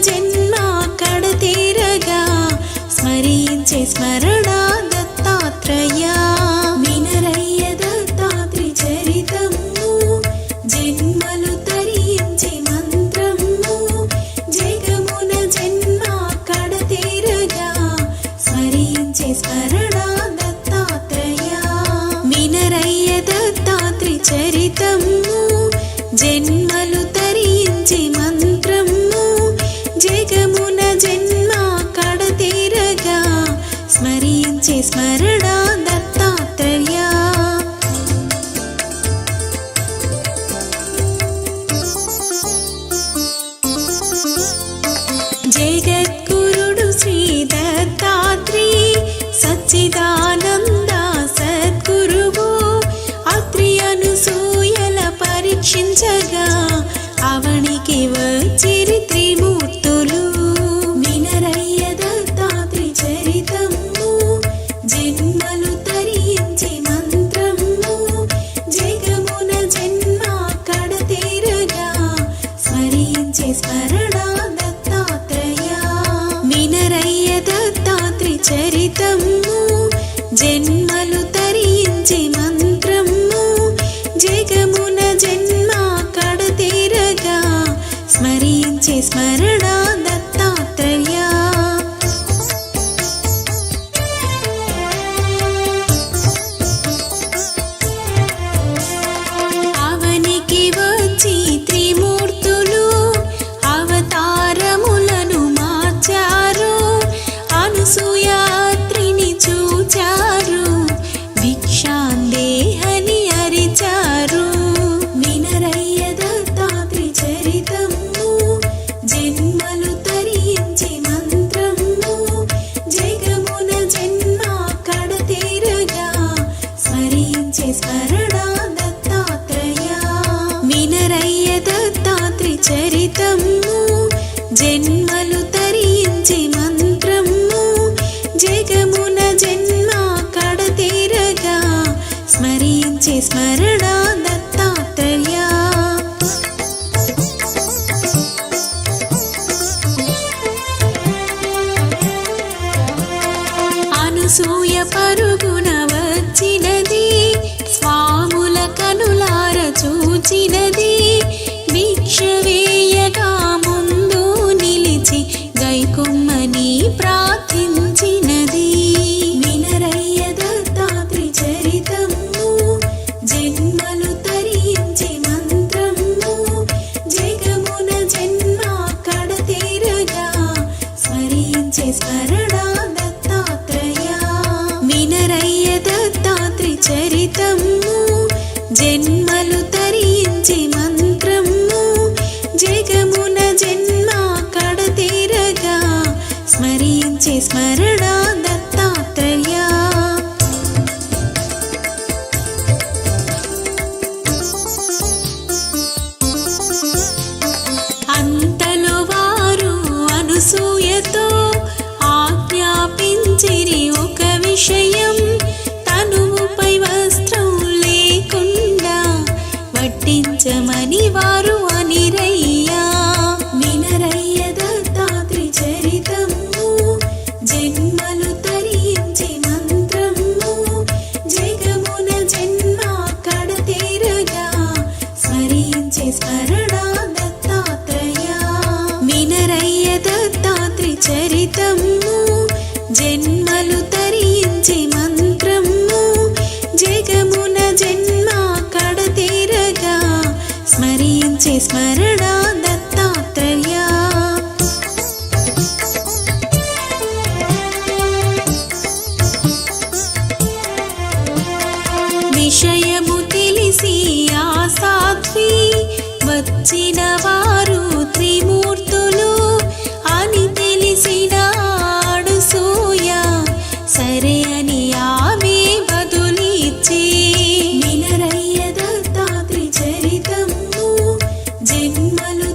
జన్మ కడతేరగా స్మరించే స్మరణ దత్తాత్రేయ వినరయ్య దత్తాత్రి చరితము జన్మలు తరించే మంత్రము జగమున జన్మ కడతేరగా స్మరించే స్మరణ దత్తాత్రేయ వినరయ్య దత్తాత్రి చరితము జన్మలు తరించి మంత్రము జగమున జన్మ కడతేరగా స్మరించే స్మరణ దత్తాత్రేయ జగద్గురుడు శ్రీ దత్తాత్రి సచ్చిదానంద సద్గురువు అత్రి అనసూయల పరీక్షించగా అవనికి వచ్చిరి త్రిమూర్తులు వినరయ్య దత్తాత్రి చరితము జన్మలు తరించి మంత్రము జగమున జన్మ కడతేరగా స్మరించే స్మరణ దత్తాత్రేయ వినరయ్య దత్తాత్రి చరితము జన్మలు తరించి మంత్రము జగమున జన్మ కడతేరగా స్మరించే స్మరణ దత్తాత్రేయ అవనికి వచ్చి త్రిమూర్తులు అవతారములను మార్చారు అనసూయాత్రిని చూచారు భిక్షాందేహని అరిచారు వినరయ్య దత్తాత్రి చరితము జన్మలు తరించి మంత్రము జగమున జన్మ కడతేరగా స్మరించే స్మరణ దత్తాత్రేయ వినరయ్య దత్తాత్రి చరితము జన్మలు తరించి మంత్రము జగమున జన్మ కడతేరగా స్మరించే స్మరణ దత్తాత్రేయ అనసూయ పరుగున వచ్చినది స్వాముల కనులార చూచినది భిక్ష వేయగా ముందు నిలిచి గైకొమ్మని ప్రార్థించినది వినరయ్య దత్తాత్రి చరితము జన్మలు తరించి మంత్రము జగమున జన్మ కడతేరగా స్మరించే స్మరణ దత్తాత్రేయ వినరయ్య దత్తాత్రి చరితము జన్మలు తరించి మంత్రము జగమున జన్మ కడతేరగా స్మరించే స్మరణ దత్తాత్రేయ అంతలో వారు అనసూయతో ఆజ్ఞాపించిరి ఒక విషయం తనువుపై వస్త్రం లేకుండా వడ్డించమని వారు అనిరయ్యా వినరయ్య దత్తాత్రి చరితము జన్మలు తరించి మంత్రము జగమున జన్మ కడతేరగా స్మరించే స్మరణ దత్తాత్రేయ వినరయ్య దత్తాత్రి చరితము జన్మలు తరించి మంత్రము జగమున జన్మ కడతేరగా స్మరించే స్మరణ దత్తాత్రేయ విషయము తెలిసి ఆ సాధ్వి వచ్చిన వారు త్రిమూర్తులు అని తెలిసిన అనసూయ సరే అని ఆమె బదులిచ్చి వినరయ్య దత్తాత్రి చరితము జన్మలు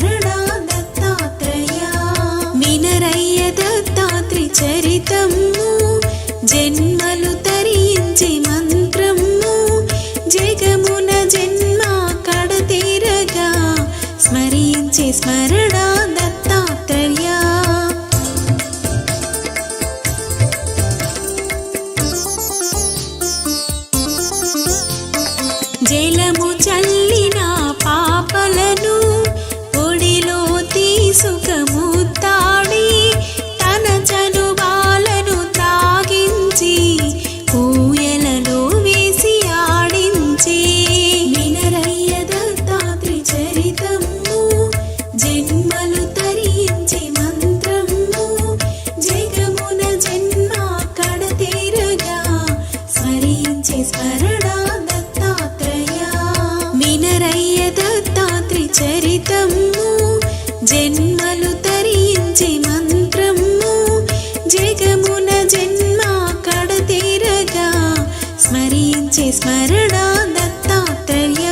స్మరణ దత్తాత్రేయ. వినరయ్య దత్తాత్రి చరితము జన్మలు తరించి మంత్రము జగమున జన్మ కడతీరగా స్మరించే స్మరణ దత్తాత్రేయ. జలము చల్లిన పాపలను ఒడిలో తీసుకముత్తాడి తన చనుబాలను త్రాగించి ఊయలలో వేసి ఆడించి. వినరయ్య దత్తాత్రి చరితము జన్మలు తరించి మంత్రము జగమున జన్మ కడతీరగా స్మరించే స్మరణ దత్తాత్రేయ. వినరయ్య దత్తాత్రి చరితము జన్మలు తరించి మంత్రము జగమున జన్మ కడతీరగా స్మరించే స్మరణ దత్తాత్రేయ.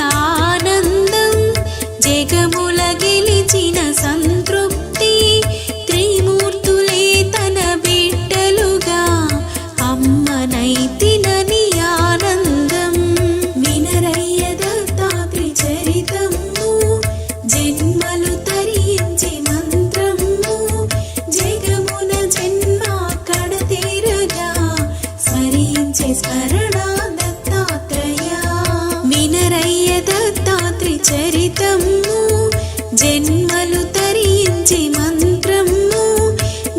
అమ్మానుసూయానందం జగముల గెలిచిన సంతృప్తి త్రిమూర్తులే తన బిడ్డలుగా అమ్మనైతినని ఆనందం. వినరయ్య దత్తాత్రి చరితము జన్మలు తరించి మంత్రము జగమున జన్మ కడతీరగా స్మరించే స్మరణ దత్తాత్రేయ. వినరయ్య దత్తాత్రి చరితము జన్మలు తరించి మంత్రము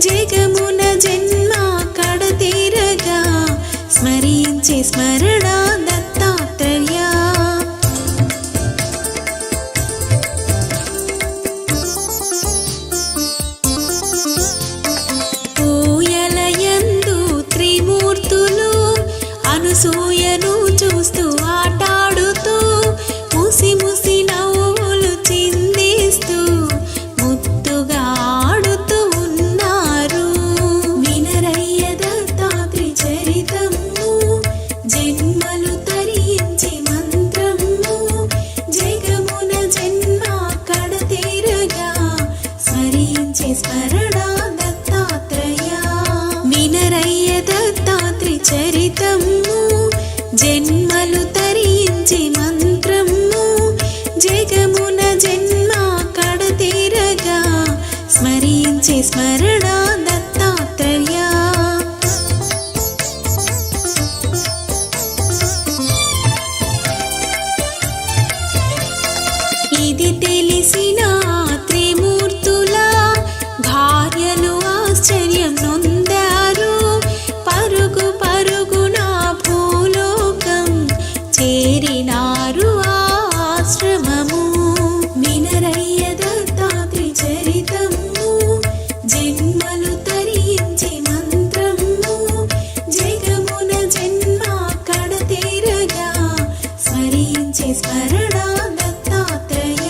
జగమున జన్మ కడతీరగా స్మరించే స్మరణ దత్తాత్రేయ. ఊయలయందు త్రిమూర్తులు అనసూయను చూస్తూ ఆటాడుతూ ముసి ముసి నవ్వులు చిందిస్తూ ముద్దుగా ఆడుతూ ఉన్నారు. వినరయ్య దత్తాత్రి చరితము జన్మలు తరించి మంత్రము జగమున జన్మ కడతీరగా స్మరించే స్మరణ దత్తాత్రేయ. వినరయ్య దత్తాత్రి చరితము జన్మలు తరించి మంత్రము జగమున జన్మ కడతీరగా స్మరించే స్మరణ దత్తాత్రేయ. ఇది తెలిసిన త్రిమూర్తుల భార్యలు ఆశ్చర్యం నొందారు. పరుగు పరుగున భూలోకం చేరినారు ఆశ్రమము. వినరయ్య దత్తాత్రి చరితము జన్మలు తరించి మంత్రము జగమున జన్మ కడతీరగా స్మరించే స్మరణ దత్తాత్రేయ.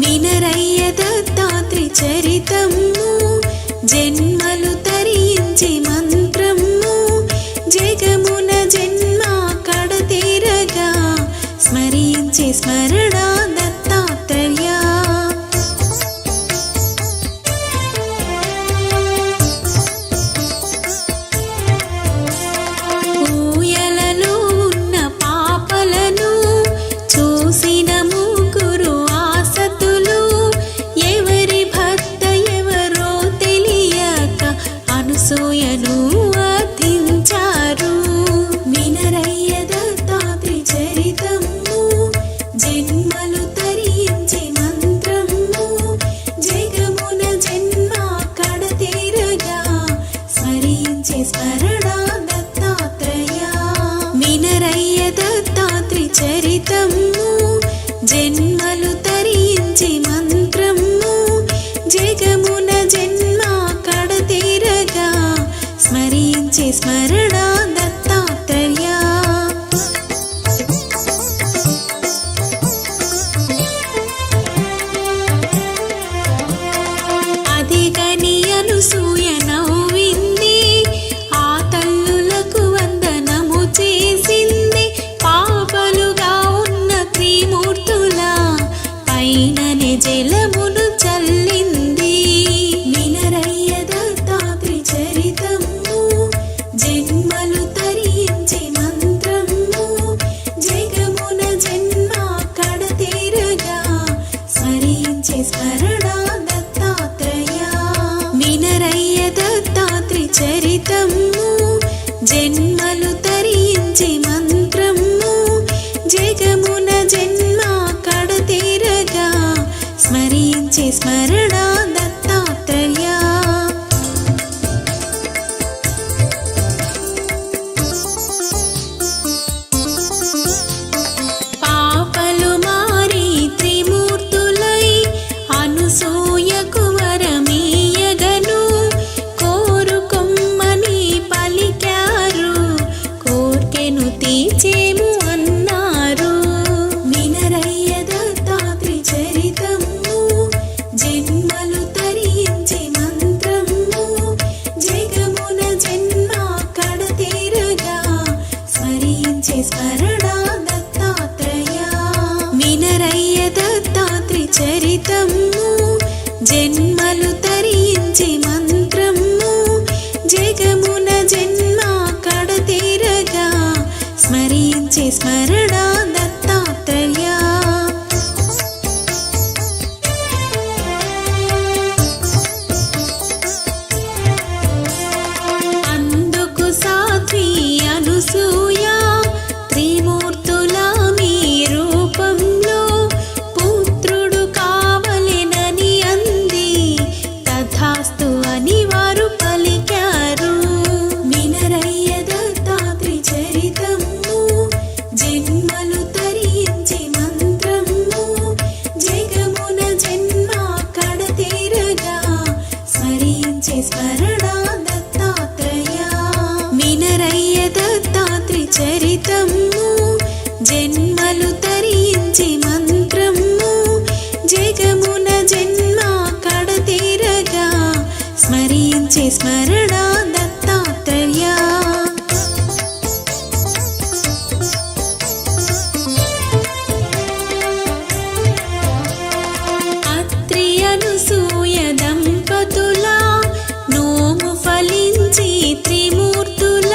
వినరయ్య దత్తాత్రి చరితము జన్మలు తరించి మంత్రము జగమున జన్మ కడతీరగా స్మరించే స్మరణ దత్తాత్రేయ. ఊయలలో ఉన్న పాపలను చూసిన ముగ్గురు ఆసతులు ఎవరి భర్త ఎవరో తెలియక అనసూయను అర్థించారు. వినరయ్య దత్తాత్రి చరితము జన్మలు తరించి మంత్రము జగమున జన్మ కడతీరగా స్మరించే స్మరణ దత్తాత్రేయ. వినరయ్య దత్తాత్రి చరితము జన్మలు తరించి మంత్రము జగమున జన్మ కడతీరగా స్మరించే స్మరణ దత్తాత్రేయ. అదిగని అనసూయ నవ్వింది జగమున జన్మ కడతీరగా స్మరించే స్మరణ దత్తాత్రేయ. అందుకు సాధ్వి అనసూయ త్రిమూర్తుల మీ రూపంలో పుత్రుడు కావలెనని అంది. తథాస్తు అని వారు పలికారు. వినరయ్య దత్తాత్రి చరితము జన్మలు తరించి మంత్రము జగమున జన్మ కడతీరగా స్మరించే స్మరణ దత్తాత్రేయ. వినరయ్య దత్తాత్రి చరితము జన్మలు తరించి మంత్రము జగమున జన్మ కడతీరగా స్మరించే స్మరణ దత్తాత్రేయ. అత్రి అనసూయ దంపతుల నోము ఫలించి త్రిమూర్తుల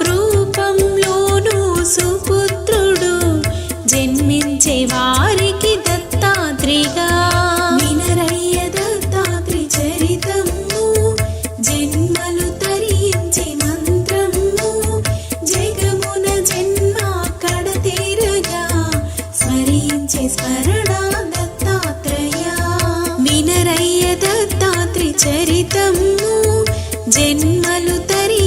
రూపంలోను సుపుత్రుడు జన్మించే వారికి దత్తాత్రిగా. వినరయ్య దత్తాత్రి చరితము జన్మలు తరించి మంత్రము జగమున జన్మ కడతీరగా స్మరించే స్మరణ దత్తాత్రేయ. వినరయ్య దత్తాత్రి చరితము జన్మలు తరి